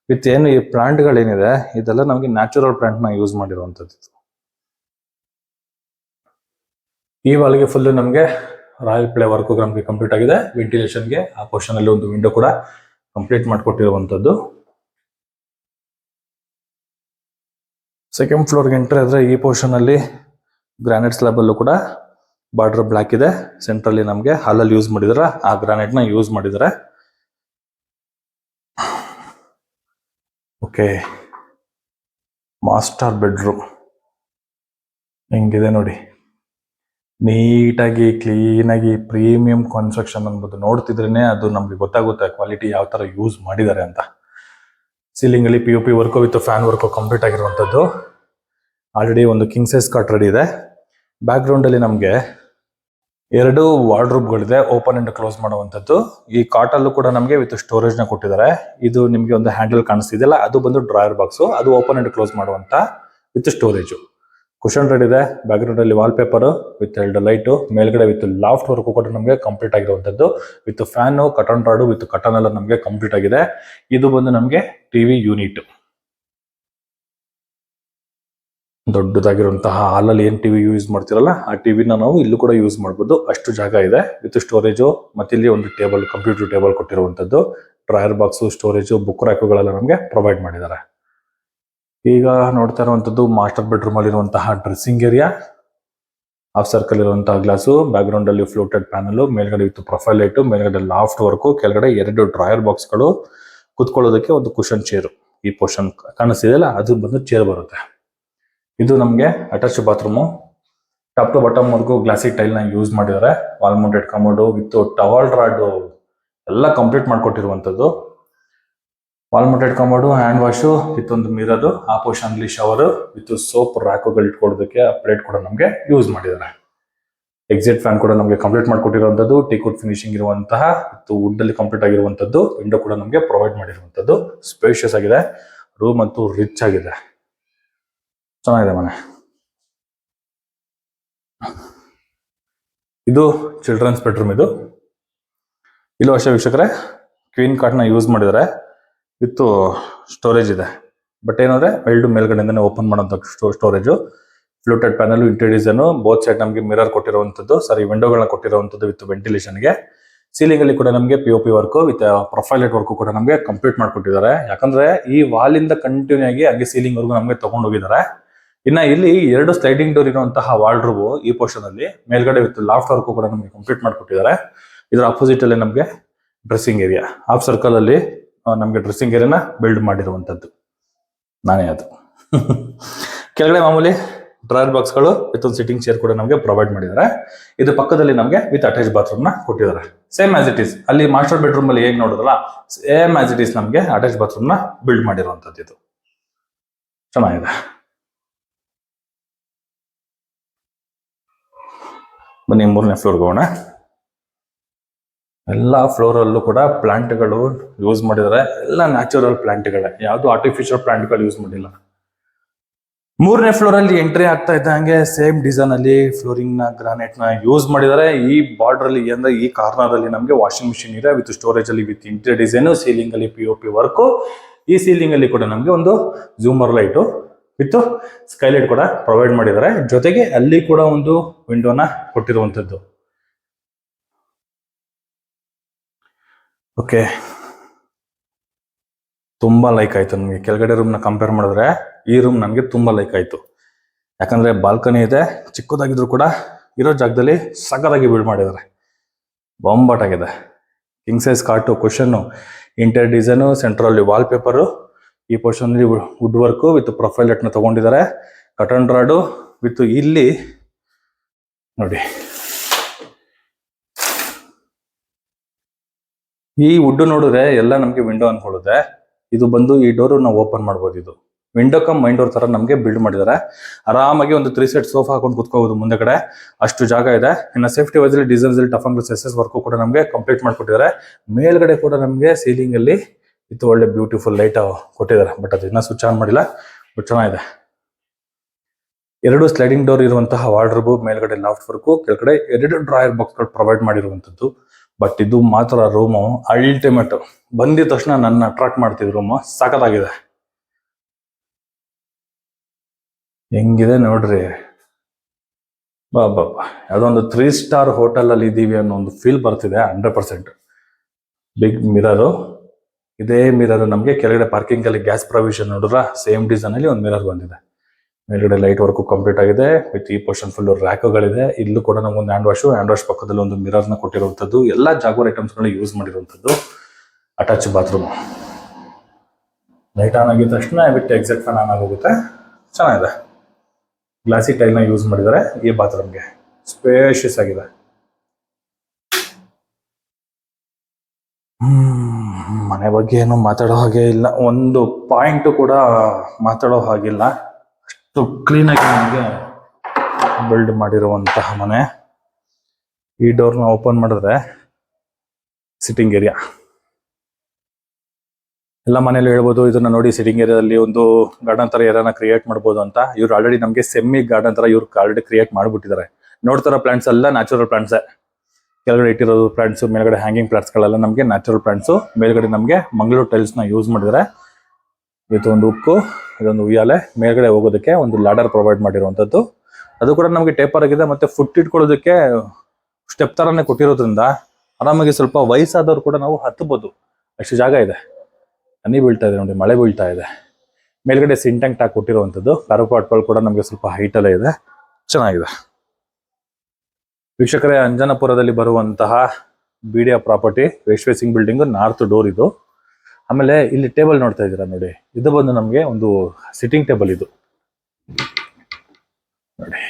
ವಿತ್ ಏನು ಈ ಪ್ಲಾಂಟ್ಗಳೇನಿದೆ ಇದೆಲ್ಲ ನಮಗೆ ನ್ಯಾಚುರಲ್ ಪ್ಲಾಂಟ್ ನ ಯೂಸ್ ಮಾಡಿರುವಂತದ್ದು. ಈ ವಾಲ್ಗೆ ಫುಲ್ ನಮಗೆ ರಾಯಲ್ ಪ್ಲೇ ವರ್ಕ್ ನಮಗೆ ಕಂಪ್ಲೀಟ್ ಆಗಿದೆ. ವೆಂಟಿಲೇಷನ್ಗೆ ಆ ಪೋರ್ಷನ್ ಅಲ್ಲಿ ಒಂದು ವಿಂಡೋ ಕೂಡ ಕಂಪ್ಲೀಟ್ ಮಾಡಿಕೊಟ್ಟಿರುವಂತದ್ದು. ಸೆಕೆಂಡ್ ಫ್ಲೋರ್ಗೆ ಎಂಟ್ರಿ ಆದ್ರೆ ಈ ಪೋರ್ಷನ್ ಅಲ್ಲಿ ಗ್ರಾನೈಟ್ ಸ್ಲಾಬ್ ಅಲ್ಲೂ ಕೂಡ ಬಾರ್ಡರ್ ಬ್ಲಾಕ್ ಇದೆ. ಸೆಂಟ್ರಲ್ಲಿ ನಮಗೆ ಹಾಲಲ್ಲಿ ಯೂಸ್ ಮಾಡಿದಾರೆ, ಆ ಗ್ರಾನೈಟ್ ನ ಯೂಸ್ ಮಾಡಿದ್ದಾರೆ. ಓಕೆ, ಮಾಸ್ಟರ್ ಬೆಡ್ರೂಮ್ ಹೆಂಗಿದೆ ನೋಡಿ. ನೀಟಾಗಿ ಕ್ಲೀನಾಗಿ ಪ್ರೀಮಿಯಂ ಕನ್ಸ್ಟ್ರಕ್ಷನ್ ಅನ್ಬೋದು. ನೋಡ್ತಿದ್ರೇನೆ ಅದು ನಮ್ಗೆ ಗೊತ್ತಾಗುತ್ತೆ ಕ್ವಾಲಿಟಿ ಯಾವ ತರ ಯೂಸ್ ಮಾಡಿದ್ದಾರೆ ಅಂತ. ಸೀಲಿಂಗ್ ಅಲ್ಲಿ POP work with fan work complete ಆಗಿರುವಂತದ್ದು. ಆಲ್ರೆಡಿ ಒಂದು ಕಿಂಗ್ ಸೈಜ್ ಕಾಟ್ ರೆಡಿ ಇದೆ. ಬ್ಯಾಕ್ ಗ್ರೌಂಡ್ ಅಲ್ಲಿ ನಮ್ಗೆ 2 ವಾರ್ಡ್ರೋಬ್ಗಳಿದೆ, ಓಪನ್ ಅಂಡ್ ಕ್ಲೋಸ್ ಮಾಡುವಂತದ್ದು. ಈ ಕಾಟ್ ಅಲ್ಲೂ ಕೂಡ ನಮಗೆ ವಿತ್ ಸ್ಟೋರೇಜ್ ನ ಕೊಟ್ಟಿದ್ದಾರೆ. ಇದು ನಿಮ್ಗೆ ಒಂದು ಹ್ಯಾಂಡಲ್ ಕಾಣಿಸ್ತಿದೆಯಲ್ಲ, ಅದು ಬಂದು ಡ್ರಾಯರ್ ಬಾಕ್ಸ್, ಅದು ಓಪನ್ ಅಂಡ್ ಕ್ಲೋಸ್ ಮಾಡುವಂತ ವಿತ್ ಸ್ಟೋರೇಜ್. ಕುಶನ್ ರೆಡ್ ಇದೆ. ಬ್ಯಾಕ್ ಗ್ರೌಂಡ್ ಅಲ್ಲಿ ವಾಲ್ ಪೇಪರ್ ವಿತ್ 2 ಲೈಟ್, ಮೇಲ್ಗಡೆ ವಿತ್ ಲಾಫ್ಟ್ ವರ್ಕ್ ಕೂಡ ನಮಗೆ ಕಂಪ್ಲೀಟ್ ಆಗಿರುವಂತದ್ದು. ವಿತ್ ಫ್ಯಾನ್, ಕಟನ್ ರಾಡ್ ವಿತ್ ಕಟನ್ ಎಲ್ಲ ನಮಗೆ ಕಂಪ್ಲೀಟ್ ಆಗಿದೆ. ಇದು ಬಂದು ನಮಗೆ ಟಿವಿ ಯೂನಿಟ್. ದೊಡ್ಡದಾಗಿರುವಂತಹ ಹಾಲಲ್ಲಿ ಏನ್ ಟಿವಿ ಯೂಸ್ ಮಾಡ್ತಿರಲ್ಲ ಆ ಟಿವಿನ ನಾವು ಇಲ್ಲೂ ಕೂಡ ಯೂಸ್ ಮಾಡ್ಬೋದು. ಅಷ್ಟು ಜಾಗ ಇದೆ ವಿತ್ ಸ್ಟೋರೇಜು. ಮತ್ತೆ ಇಲ್ಲಿ ಒಂದು ಟೇಬಲ್, ಕಂಪ್ಯೂಟರ್ ಟೇಬಲ್ ಕೊಟ್ಟಿರುವಂತದ್ದು. ಡ್ರಾಯರ್ ಬಾಕ್ಸ್, ಸ್ಟೋರೇಜ್, ಬುಕ್ ರ್ಯಾಕ್ಗಳೆಲ್ಲ ನಮಗೆ ಪ್ರೊವೈಡ್ ಮಾಡಿದ್ದಾರೆ. ಈಗ ನೋಡ್ತಾ ಇರುವಂತದ್ದು ಮಾಸ್ಟರ್ ಬೆಡ್ರೂಮ್ ಅಲ್ಲಿ ಇರುವಂತಹ ಡ್ರೆಸ್ಸಿಂಗ್ ಏರಿಯಾ. ಹಾಫ್ ಸರ್ಕಲ್ ಇರುವಂತಹ ಗ್ಲಾಸು, ಬ್ಯಾಕ್ ಗ್ರೌಂಡ್ ಅಲ್ಲಿ ಫ್ಲೋಟೆಡ್ ಪ್ಯಾನಲ್, ಮೇಲ್ಗಡೆ ವಿತ್ ಪ್ರೊಫೈಲ್ ಲೈಟ್, ಮೇಲ್ಗಡೆ ಲಾಫ್ಟ್ ವರ್ಕ್, ಕೆಳಗಡೆ 2 ಡ್ರಾಯರ್ ಬಾಕ್ಸ್ ಗಳು, ಕುತ್ಕೊಳ್ಳೋದಕ್ಕೆ ಒಂದು ಕುಶನ್ ಚೇರ್. ಈ ಪೋರ್ಷನ್ ಕಾಣಿಸ್ತಿದೆಯಲ್ಲ ಅದು ಬಂದು ಚೇರ್ ಬರುತ್ತೆ. ಇದು ನಮಗೆ attach bathroom. Top to bottom work glossy tile ನ ಯೂಸ್ ಮಾಡಿದ್ದಾರೆ. Wall mounted commode with towel rod ಎಲ್ಲ ಕಂಪ್ಲೀಟ್ ಮಾಡ್ಕೊಟ್ಟಿರುವಂತದ್ದು. Wall mounted commode, hand wash with ಒಂದು ಮಿರರ್, ಆ ಪೋರ್ಷನ್ ಅಲ್ಲಿ ಶವರ್ ವಿತ್ ಸೋಪ್ ರ್ಯಾಕ್ಗಳು ಇಟ್ಕೊಳ್ಳೋದಕ್ಕೆ ಆ ಪ್ಲೇಟ್ ಕೂಡ ನಮಗೆ ಯೂಸ್ ಮಾಡಿದ್ದಾರೆ. ಎಕ್ಸಿಟ್ ಫ್ಯಾನ್ ಕೂಡ ನಮಗೆ ಕಂಪ್ಲೀಟ್ ಮಾಡ್ಕೊಟ್ಟಿರುವಂತದ್ದು. ಟೀಕ್ವುಡ್ ಫಿನಿಶಿಂಗ್ ಇರುವಂತಹ ಮತ್ತು ವುಡ್ ಅಲ್ಲಿ ಕಂಪ್ಲೀಟ್ ಆಗಿರುವಂತದ್ದು. ವಿಂಡೋ ಕೂಡ ನಮಗೆ ಪ್ರೊವೈಡ್ ಮಾಡಿರುವಂತದ್ದು. ಸ್ಪೇಷಿಯಸ್ ಆಗಿದೆ, ರೂಮ್ ಅಂತೂ ರಿಚ್ ಆಗಿದೆ, ಚೆನ್ನಾಗಿದೆ ಮನೆ. ಇದು ಚಿಲ್ಡ್ರನ್ಸ್ ಬೆಡ್ರೂಮ್. ಇಲ್ಲೂ ಅಷ್ಟೇ ವೀಕ್ಷಕರೇ, ಕ್ವೀನ್ ಕಾಟ್ ನ ಯೂಸ್ ಮಾಡಿದ್ದಾರೆ ವಿತ್ ಸ್ಟೋರೇಜ್ ಇದೆ. ಬಟ್ ಏನಂದ್ರೆ ಮೇಲ್ಗಡೆಯಿಂದನೇ ಓಪನ್ ಮಾಡೋಂಥ storage. Fluted panel, interior design, both side ನಮಗೆ ಮಿರರ್ ಕೊಟ್ಟಿರುವಂತದ್ದು, ವಿಂಡೋಗಳನ್ನ ಕೊಟ್ಟಿರುವಂತದ್ದು ವಿತ್ ವೆಂಟಿಲೇಷನ್ಗೆ. ಸೀಲಿಂಗ್ ಅಲ್ಲಿ ಕೂಡ ನಮಗೆ POP work with profile light work ಕೂಡ ನಮಗೆ ಕಂಪ್ಲೀಟ್ ಮಾಡ್ಕೊಟ್ಟಿದ್ದಾರೆ. ಯಾಕಂದ್ರೆ ಈ ವಾಲ್ ಇಂದ ಕಂಟಿನ್ಯೂ ಆಗಿ ಹಾಗೆ ಸೀಲಿಂಗ್ ವರ್ಗು ನಮಗೆ ತಗೊಂಡು ಹೋಗಿದ್ದಾರೆ. ಇನ್ನ ಇಲ್ಲಿ 2 ಸ್ಲೈಡಿಂಗ್ ಡೋರ್ ಇರುವಂತಹ ವಾರ್ಡ್ರೋಬ್ ಈ ಪೋರ್ಷನ್ ಅಲ್ಲಿ, ಮೇಲ್ಗಡೆ ವಿತ್ ಲಾಫ್ಟ್ ವರ್ಕ್ ಕೂಡ ನಮಗೆ ಕಂಪ್ಲೀಟ್ ಮಾಡ್ಕೊಟ್ಟಿದ್ದಾರೆ. ಇದರ ಅಪೋಸಿಟ್ ಅಲ್ಲಿ ನಮಗೆ ಡ್ರೆಸ್ಸಿಂಗ್ ಏರಿಯಾ, ಹಾಫ್ ಸರ್ಕಲ್ ಅಲ್ಲಿ ನಮಗೆ ಡ್ರೆಸ್ಸಿಂಗ್ ಏರಿಯಾನ ಬಿಲ್ಡ್ ಮಾಡಿರುವಂತದ್ದು ನಾನೇ ಅದು. ಕೆಳಗಡೆ ಮಾಮೂಲಿ ಡ್ರಾಯರ್ ಬಾಕ್ಸ್ ಗಳು ವಿತ್ ಒಂದು ಸಿಟ್ಟಿಂಗ್ ಚೇರ್ ಕೂಡ ನಮಗೆ ಪ್ರೊವೈಡ್ ಮಾಡಿದ್ದಾರೆ. ಇದು ಪಕ್ಕದಲ್ಲಿ ನಮಗೆ ವಿತ್ ಅಟ್ಯಾಚ್ ಬಾತ್ರೂಮ್ ನ ಕೊಟ್ಟಿದ್ದಾರೆ. ಸೇಮ್ ಆಸ್ ಇಟ್ ಈಸ್ ಅಲ್ಲಿ ಮಾಸ್ಟರ್ ಬೆಡ್ರೂಮ್ ಅಲ್ಲಿ ಹೇಗೆ ನೋಡಿದ್ರಲ್ಲ, ಸೇಮ್ ಆಸ್ ಇಟ್ ಈಸ್ ನಮಗೆ ಅಟ್ಯಾಚ್ ಬಾತ್ರೂಮ್ ನ ಬಿಲ್ಡ್ ಮಾಡಿರುವಂತದ್ದು. ಇದು ಚೆನ್ನಾಗಿದೆ. ಬನ್ನಿ 3ನೇ ಫ್ಲೋರ್ಗೆ ಹೋಗೋಣ. ಎಲ್ಲ ಫ್ಲೋರ್ ಅಲ್ಲೂ ಕೂಡ ಪ್ಲಾಂಟ್ಗಳು ಯೂಸ್ ಮಾಡಿದ್ದಾರೆ. ಎಲ್ಲ ನ್ಯಾಚುರಲ್ ಪ್ಲಾಂಟ್ಗಳೇ, ಯಾವುದು ಆರ್ಟಿಫಿಷಿಯಲ್ ಪ್ಲಾಂಟ್ಗಳು ಯೂಸ್ ಮಾಡಿಲ್ಲ. 3ನೇ ಫ್ಲೋರ್ ಅಲ್ಲಿ ಎಂಟ್ರಿ ಆಗ್ತಾ ಇದ್ದಂಗೆ ಸೇಮ್ ಡಿಸೈನ್ ಅಲ್ಲಿ ಫ್ಲೋರಿಂಗ್ ನ ಗ್ರಾನೈಟ್ ನ ಯೂಸ್ ಮಾಡಿದ್ದಾರೆ. ಈ ಬಾರ್ಡರ್ ಅಲ್ಲಿ ಅಂದ್ರೆ ಈ ಕಾರ್ನರ್ ಅಲ್ಲಿ ನಮಗೆ ವಾಷಿಂಗ್ ಮಿಷಿನ್ ಇದೆ ವಿತ್ ಸ್ಟೋರೇಜ್ ಅಲ್ಲಿ ವಿತ್ ಇಂಟೀರಿಯರ್ ಡಿಸೈನ್. ಸೀಲಿಂಗ್ ಅಲ್ಲಿ POP ವರ್ಕ್. ಈ ಸೀಲಿಂಗ್ ಅಲ್ಲಿ ಕೂಡ ನಮಗೆ ಒಂದು ಝೂಮರ್ ಲೈಟ್ ವಿತ್ ಸ್ಕೈಲೈಟ್ ಕೂಡ ಪ್ರೊವೈಡ್ ಮಾಡಿದ್ದಾರೆ. ಜೊತೆಗೆ ಅಲ್ಲಿ ಕೂಡ ಒಂದು ವಿಂಡೋನ ಕೊಟ್ಟಿರುವಂತದ್ದು. ಓಕೆ, ತುಂಬಾ ಲೈಕ್ ಆಯ್ತು ನನಗೆ. ಕೆಳಗಡೆ ರೂಮ್ ನ ಕಂಪೇರ್ ಮಾಡಿದ್ರೆ ಈ ರೂಮ್ ನನಗೆ ತುಂಬಾ ಲೈಕ್ ಆಯ್ತು. ಯಾಕಂದ್ರೆ ಬಾಲ್ಕನಿ ಇದೆ, ಚಿಕ್ಕದಾಗಿದ್ರು ಕೂಡ ಇರೋ ಜಾಗದಲ್ಲಿ ಸಖತ್ತಾಗಿ ಬಿಲ್ಡ್ ಮಾಡಿದ್ದಾರೆ. ಬಾಂಬಾಟ್ ಆಗಿದೆ. King size cot, cushion, interior design, central wallpaper, ಈ portion wood work with profile light ನ ತಗೊಂಡಿದ್ದಾರೆ. ಕಟನ್ ರಾಡು ವಿತ್ ಇಲ್ಲಿ ನೋಡಿ, ಈ ವುಡ್ ನೋಡಿದ್ರೆ ಎಲ್ಲ ನಮಗೆ ವಿಂಡೋ ಅನ್ಕೊಳ್ಳುತ್ತೆ. ಇದು ಬಂದು ಈ ಡೋರ್ ನಾವು ಓಪನ್ ಮಾಡ್ಬೋದು. ಇದು ವಿಂಡೋ ಕಮ್ ಮೈಂಡ್ ಡೋರ್ ತರ ನಮಗೆ ಬಿಲ್ಡ್ ಮಾಡಿದ್ದಾರೆ. ಆರಾಮಾಗಿ ಒಂದು 3 ಸೆಟ್ ಸೋಫಾ ಹಾಕೊಂಡು ಕುತ್ಕೋಬಹುದು ಮುಂದೆ ಕಡೆ, ಅಷ್ಟು ಜಾಗ ಇದೆ. ಇನ್ನು safety wise designs tough and S work ಕೂಡ ನಮಗೆ ಕಂಪ್ಲೀಟ್ ಮಾಡ್ಕೊಟ್ಟಿದ್ದಾರೆ. ಮೇಲ್ಗಡೆ ಕೂಡ ನಮಗೆ ಸೀಲಿಂಗ್ ಅಲ್ಲಿ ಇದು ಒಳ್ಳೆ ಬ್ಯೂಟಿಫುಲ್ ಲೈಟ್ ಕೊಟ್ಟಿದ್ದಾರೆ, ಬಟ್ ಅದು ಇನ್ನೂ ಸ್ವಿಚ್ ಆನ್ ಮಾಡಿಲ್ಲ, ಬಟ್ ಚೆನ್ನಾಗಿದೆ. 2 ಸ್ಲೈಡಿಂಗ್ ಡೋರ್ ಇರುವಂತಹ ವಾರ್ಡ್ರೋಬ್, ಮೇಲ್ಗಡೆ ಲಾಫ್ಟ್ ವರ್ಕು, ಕೆಳಗಡೆ 2 ಡ್ರಾಯರ್ ಬಾಕ್ಸ್ ಗಳು ಪ್ರೊವೈಡ್ ಮಾಡಿರುವಂತದ್ದು. ಬಟ್ ಇದು ಮಾತ್ರ ರೂಮು ಅಲ್ಟಿಮೇಟ್. ಬಂದಿದ ತಕ್ಷಣ ನನ್ನ ಅಟ್ರಾಕ್ಟ್ ಮಾಡ್ತಿದ್ ರೂಮು, ಸಖತ್ತಾಗಿದೆ. ಹೆಂಗಿದೆ ನೋಡ್ರಿ, ಬಾಬಾ ಯಾವ್ದೊಂದು 3 ಸ್ಟಾರ್ ಹೋಟೆಲ್ ಅಲ್ಲಿ ಇದೀವಿ ಅನ್ನೋ ಒಂದು ಫೀಲ್ ಬರ್ತಿದೆ. 100%. ಬಿಗ್ ಮಿರರು, ಇದೇ ಮಿರರ್ ನಮಗೆ ಕೆಳಗಡೆ ಪಾರ್ಕಿಂಗ್ ಅಲ್ಲಿ ಗ್ಯಾಸ್ ಪ್ರೊವಿಷನ್ ನೋಡಿದ್ರ ಸೇಮ್ ಡಿಸೈನ್ ಅಲ್ಲಿ ಒಂದು ಮಿರರ್ ಬಂದಿದೆ. ಮೇಲ್ಗಡೆ ಲೈಟ್ ವರ್ಕ್ ಕಂಪ್ಲೀಟ್ ಆಗಿದೆ ವಿತ್ ಈ ಪೋರ್ಷನ್ ಫುಲ್ ರ್ಯಾಕ್ಗಳಿದೆ. ಇಲ್ಲೂ ಕೂಡ ನಮಗೊಂದು ಹ್ಯಾಂಡ್ ವಾಶ್ ಪಕ್ಕದಲ್ಲಿ ಒಂದು ಮಿರರ್ ನ ಕೊಟ್ಟಿರುವಂತದ್ದು. ಎಲ್ಲಾ ಜಾಗ್ವಾರ್ ಐಟಮ್ಸ್ ಗಳನ್ನ ಯೂಸ್ ಮಾಡಿರುವಂತದ್ದು. ಅಟ್ಯಾಚ್ ಬಾತ್ರೂಮ್, ಲೈಟ್ ಆನ್ ಆಗಿದ ತಕ್ಷಣ ಬಿಟ್ಟು ಎಕ್ಸಾಕ್ಟ್ ಫ್ಯಾನ್ ಆನ್ ಆಗೋಗುತ್ತೆ. ಚೆನ್ನಾಗಿದೆ. ಗ್ಲಾಸಿ ಟೈಲ್ ನ ಯೂಸ್ ಮಾಡಿದ್ದಾರೆ ಈ ಬಾತ್ರೂಮ್ಗೆ, ಸ್ಪೇಷಿಯಸ್ ಆಗಿದೆ. ಮನೆ ಬಗ್ಗೆ ಏನು ಮಾತಾಡೋ ಹಾಗೆ ಇಲ್ಲ, ಒಂದು ಪಾಯಿಂಟ್ ಕೂಡ ಮಾತಾಡೋ ಹಾಗಿಲ್ಲ, ಅಷ್ಟು ಕ್ಲೀನ್ ಆಗಿ ನಮಗೆ ಬಿಲ್ಡ್ ಮಾಡಿರುವಂತಹ ಮನೆ. ಈ ಡೋರ್ನ ಓಪನ್ ಮಾಡಿದ್ರೆ ಸಿಟ್ಟಿಂಗ್ ಏರಿಯಾ. ಎಲ್ಲ ಮನೇಲಿ ಹೇಳ್ಬೋದು ಇದನ್ನ ನೋಡಿ ಸಿಟ್ಟಿಂಗ್ ಏರಿಯಾದಲ್ಲಿ ಒಂದು ಗಾರ್ಡನ್ ತರ ಏರಿಯಾನ ಕ್ರಿಯೇಟ್ ಮಾಡ್ಬೋದು ಅಂತ. ಇವ್ರು ಆಲ್ರೆಡಿ ನಮಗೆ ಸೆಮಿ ಗಾರ್ಡನ್ ತರ ಇವ್ರು ಆಲ್ರೆಡಿ ಕ್ರಿಯೇಟ್ ಮಾಡ್ಬಿಟ್ಟಿದ್ದಾರೆ. ನೋಡ್ತಾರ ಪ್ಲಾಂಟ್ಸ್ ಎಲ್ಲ ನ್ಯಾಚುರಲ್ ಪ್ಲಾಂಟ್ಸ್, ಕೆಳಗಡೆ ಇಟ್ಟಿರೋದು ಪ್ಲಾಂಟ್ಸ್, ಮೇಲ್ಗಡೆ ಹ್ಯಾಂಗಿಂಗ್ ಪ್ಲಾಂಟ್ಸ್ ಗಳೆಲ್ಲ ನಮಗೆ ನ್ಯಾಚುರಲ್ ಪ್ಲಾಂಟ್ಸ್. ಮೇಲ್ಗಡೆ ನಮಗೆ ಮಂಗಳೂರು ಟೈಲ್ಸ್ ನ ಯೂಸ್ ಮಾಡಿದ್ದಾರೆ ವಿತ್ ಒಂದು ಉಕ್ಕು, ಇದೊಂದು ಉಯ್ಯಾಲೆ. ಮೇಲ್ಗಡೆ ಹೋಗೋದಕ್ಕೆ ಒಂದು ಲಾಡರ್ ಪ್ರೊವೈಡ್ ಮಾಡಿರುವಂತದ್ದು, ಅದು ಕೂಡ ನಮಗೆ ಟೇಪರ್ ಆಗಿದೆ. ಮತ್ತೆ ಫುಟ್ ಇಟ್ಕೊಳ್ಳೋದಕ್ಕೆ ಸ್ಟೆಪ್ ತರಾನೇ ಕೊಟ್ಟಿರೋದ್ರಿಂದ ಆರಾಮಾಗಿ ಸ್ವಲ್ಪ ವಯಸ್ಸಾದವ್ರು ಕೂಡ ನಾವು ಹತ್ತಬಹುದು, ಅಷ್ಟು ಜಾಗ ಇದೆ. ಹನಿ ಬೀಳ್ತಾ ಇದೆ ನೋಡಿ, ಮಳೆ ಬೀಳ್ತಾ ಇದೆ. ಮೇಲ್ಗಡೆ ಸಿಂಟ್ಯಾಂಕ್ ಟಾಕ್ ಕೊಟ್ಟಿರುವಂತದ್ದು. ಕಾರ್ಪಾಟ್ಗಳು ಕೂಡ ನಮಗೆ ಸ್ವಲ್ಪ ಹೈಟ್ ಅಲ್ಲೇ ಇದೆ, ಚೆನ್ನಾಗಿದೆ. ವೀಕ್ಷಕರೇ, ಅಂಜನಾಪುರದಲ್ಲಿ ಬರುವಂತಹ ಬಿಡಿಯ property, west facing building, north door ಇದು. ಆಮೇಲೆ ಇಲ್ಲಿ ಟೇಬಲ್ ನೋಡ್ತಾ ಇದ್ದೀರಾ ನೋಡಿ, ಇದು ಬಂದು ನಮಗೆ ಒಂದು ಸಿಟ್ಟಿಂಗ್ ಟೇಬಲ್. ಇದು ನೋಡಿ,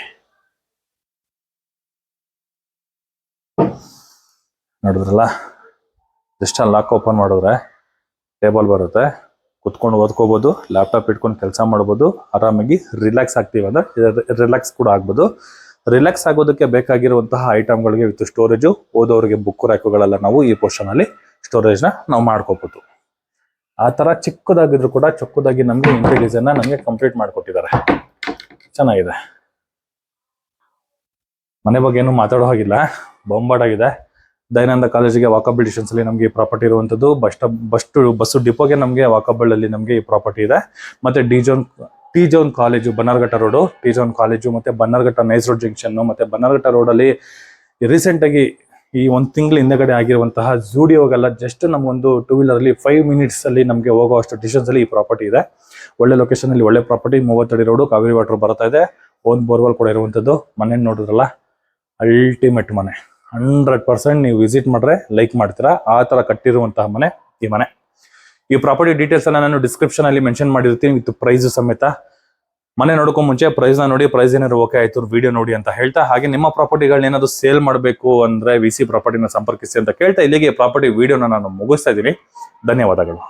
ನೋಡಿದ್ರಲ್ಲ, ಜಸ್ಟ್ ಲಾಕ್ ಓಪನ್ ಮಾಡಿದ್ರೆ ಟೇಬಲ್ ಬರುತ್ತೆ, ಕುತ್ಕೊಂಡು ಓದ್ಕೋಬಹುದು, ಲ್ಯಾಪ್ಟಾಪ್ ಇಟ್ಕೊಂಡು ಕೆಲಸ ಮಾಡ್ಬೋದು, ಆರಾಮಾಗಿ ರಿಲ್ಯಾಕ್ಸ್ ಆಗ್ತೀವಿ ಅಂದ್ರೆ ರಿಲ್ಯಾಕ್ಸ್ ಕೂಡ ಆಗ್ಬೋದು. ರಿಲ್ಯಾಕ್ಸ್ ಆಗೋದಕ್ಕೆ ಬೇಕಾಗಿರುವಂತಹ ಐಟಮ್ಗಳಿಗೆ ವಿತ್ ಸ್ಟೋರೇಜು, ಓದೋರಿಗೆ ಬುಕ್ ರ್ಯಾಕುಗಳೆಲ್ಲ ನಾವು ಈ ಪೋರ್ಷನ್ ಅಲ್ಲಿ ಸ್ಟೋರೇಜ್ ನ ನಾವು ಮಾಡ್ಕೋಬಹುದು. ಆ ತರ ಚಿಕ್ಕದಾಗಿದ್ರು ಕೂಡ ಚೊಕ್ಕದಾಗಿ ನಮಗೆ ಇಂಟೀರಿಯರ್ ಡಿಸೈನ್ ನಮಗೆ ಕಂಪ್ಲೀಟ್ ಮಾಡಿಕೊಟ್ಟಿದ್ದಾರೆ, ಚೆನ್ನಾಗಿದೆ. ಮನೆ ಬಗ್ಗೆ ಏನು ಮಾತಾಡೋ ಹಾಗಿಲ್ಲ, ಬೊಂಬಾಟಾಗಿದೆ. ದಯಾನಂದ ಕಾಲೇಜಿಗೆ ವಾಕಬಲ್ ಡಿಸ್ಟೆನ್ಸ್ ಅಲ್ಲಿ ನಮಗೆ ಈ ಪ್ರಾಪರ್ಟಿ ಇರುವಂತದ್ದು. ಬಸ್ ಡಿಪೋಗೆ ನಮಗೆ ವಾಕಬಲ್ ಅಲ್ಲಿ ನಮಗೆ ಈ ಪ್ರಾಪರ್ಟಿ ಇದೆ. ಮತ್ತೆ T John college, Bannerghatta road, T John college, ಮತ್ತೆ ಬನ್ನರ್ಘಟ್ಟ ನೈಸ್ ರೋಡ್ ಜಂಕ್ಷನ್, ಮತ್ತೆ ಬನ್ನರ್ಘಟ್ಟ ರೋಡ್ ಅಲ್ಲಿ ರೀಸೆಂಟ್ ಆಗಿ ಈ 1 ತಿಂಗಳ ಹಿಂದೆಗಡೆ ಆಗಿರುವಂತಹ ಜೂಡಿಯೋಗೆಲ್ಲ ಜಸ್ಟ್ ನಮ್ಗೊಂದು 2 ವೀಲರ್ ಅಲ್ಲಿ 5 ಮಿನಿಟ್ಸ್ ಅಲ್ಲಿ ನಮಗೆ ಹೋಗುವಷ್ಟು ಡಿಸ್ಟೆನ್ಸ್ ಅಲ್ಲಿ ಈ ಪ್ರಾಪರ್ಟಿ ಇದೆ. ಒಳ್ಳೆ ಲೊಕೇಶನ್ ಅಲ್ಲಿ ಒಳ್ಳೆ ಪ್ರಾಪರ್ಟಿ, 30 ಅಡಿ ರೋಡು, ಕಾವೇರಿ ವಾಟರ್ ಬರ್ತಾ ಇದೆ, ಓನ್ ಬೋರ್ವೆಲ್ ಕೂಡ ಇರುವಂತದ್ದು. ಮನೆ ನೋಡಿದ್ರಲ್ಲ, ಅಲ್ಟಿಮೇಟ್ ಮನೆ. 100% ನೀವು ವಿಸಿಟ್ ಮಾಡ್ರೆ ಲೈಕ್ ಮಾಡ್ತೀರಾ, ಆ ತರ ಕಟ್ಟಿರುವಂತಹ ಮನೆ ಈ ಮನೆ. ಈ ಪ್ರಾಪರ್ಟಿ ಡೀಟೇಲ್ಸ್ ಅನ್ನ ನಾನು ಡಿಸ್ಕ್ರಿಪ್ಷನ್ ಅಲ್ಲಿ ಮೆನ್ಷನ್ ಮಾಡಿರ್ತೀನಿ ವಿತ್ ಪ್ರೈಸ್ ಸಮೇತ. ಮನೆ ನೋಡ್ಕೊ ಮುಂಚೆ ಪ್ರೈಸ್ ನ ನೋಡಿ, ಪ್ರೈಸ್ ಏನಾದ್ರು ಓಕೆ ಆಯ್ತು ವಿಡಿಯೋ ನೋಡಿ ಅಂತ ಹೇಳ್ತಾ, ಹಾಗೆ ನಿಮ್ಮ ಪ್ರಾಪರ್ಟಿಗಳನ್ನ ಏನಾದ್ರು ಸೇಲ್ ಮಾಡಬೇಕು ಅಂದ್ರೆ VC ಪ್ರಾಪರ್ಟಿನ ಸಂಪರ್ಕಿಸಿ ಅಂತ ಕೇಳ್ತಾ, ಇಲ್ಲಿಗೆ ಪ್ರಾಪರ್ಟಿ ವಿಡಿಯೋನ ನಾನು ಮುಗಿಸ್ತಾ ಇದ್ದೀನಿ. ಧನ್ಯವಾದಗಳು.